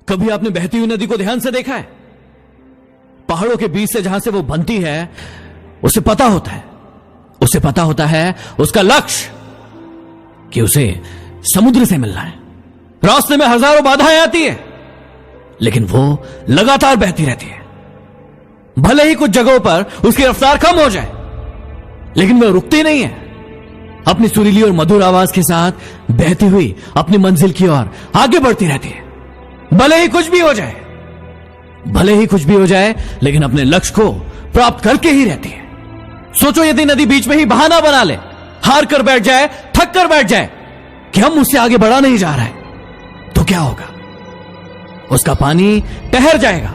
कभी आपने बहती हुई नदी को ध्यान से देखा है? पहाड़ों के बीच से जहां से वो बनती है, उसे पता होता है उसका लक्ष्य कि उसे समुद्र से मिलना है। रास्ते में हजारों बाधाएं आती है, लेकिन वो लगातार बहती रहती है। भले ही कुछ जगहों पर उसकी रफ्तार कम हो जाए, लेकिन वह रुकती नहीं है। अपनी सुरीली और मधुर आवाज के साथ बहती हुई अपनी मंजिल की ओर आगे बढ़ती रहती है। भले ही कुछ भी हो जाए, लेकिन अपने लक्ष्य को प्राप्त करके ही रहती है। सोचो यदि नदी बीच में ही बहाना बना ले, हार कर बैठ जाए, थक कर बैठ जाए कि हम मुझसे आगे बढ़ा नहीं जा रहा है, तो क्या होगा? उसका पानी ठहर जाएगा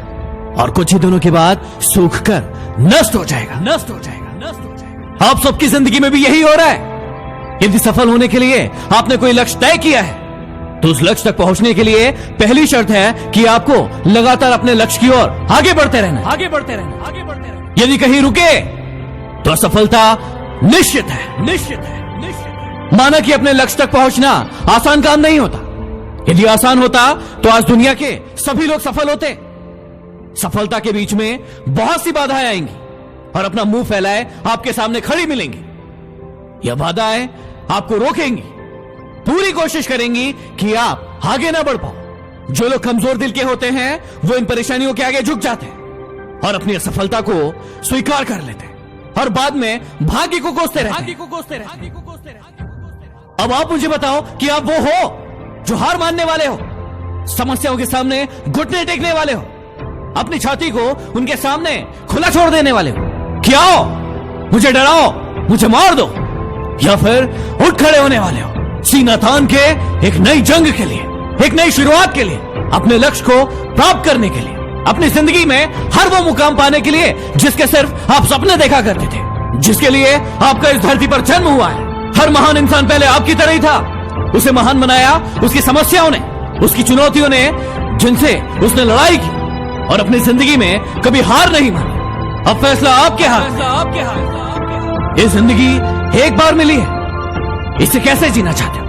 और कुछ ही दिनों के बाद सूख कर नष्ट हो जाएगा। आप सबकी जिंदगी में भी यही हो रहा है। यदि सफल होने के लिए आपने कोई लक्ष्य तय किया है, तो उस लक्ष्य तक पहुंचने के लिए पहली शर्त है कि आपको लगातार अपने लक्ष्य की ओर आगे बढ़ते रहना। यदि कहीं रुके तो असफलता निश्चित है। माना कि अपने लक्ष्य तक पहुंचना आसान काम नहीं होता। यदि आसान होता तो आज दुनिया के सभी लोग सफल होते। सफलता के बीच में बहुत सी बाधाएं आएंगी और अपना मुंह फैलाए आपके सामने खड़ी मिलेंगी। यह बाधाएं आपको रोकेंगी, पूरी कोशिश करेंगी कि आप आगे ना बढ़ पाओ। जो लोग कमजोर दिल के होते हैं, वो इन परेशानियों के आगे झुक जाते हैं और अपनी असफलता को स्वीकार कर लेते हैं और बाद में भाग्य को कोसते रहते हैं। अब आप मुझे बताओ कि आप वो हो जो हार मानने वाले हो, समस्याओं के सामने घुटने टेकने वाले हो, अपनी छाती को उनके सामने खुला छोड़ देने वाले हो। क्या हो? मुझे डराओ, मुझे मार दो, या फिर उठ खड़े होने वाले हो सीना तान के एक नई जंग के लिए, एक नई शुरुआत के लिए, अपने लक्ष्य को प्राप्त करने के लिए, अपनी जिंदगी में हर वो मुकाम पाने के लिए जिसके सिर्फ आप सपने देखा करते थे, जिसके लिए आपका इस धरती पर जन्म हुआ है। हर महान इंसान पहले आपकी तरह ही था। उसे महान बनाया उसकी समस्याओं ने, उसकी चुनौतियों ने, जिनसे उसने लड़ाई की और अपनी जिंदगी में कभी हार नहीं मानी। अब फैसला आपके हाथ। ये जिंदगी एक बार मिली है, इसे कैसे जीना चाहते हो?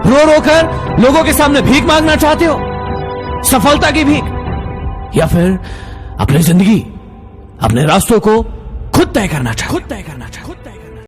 रो रो कर लोगों के सामने भीख मांगना चाहते हो, सफलता की भीख, या फिर अपनी जिंदगी, अपने रास्तों को खुद तय करना चाहते हो?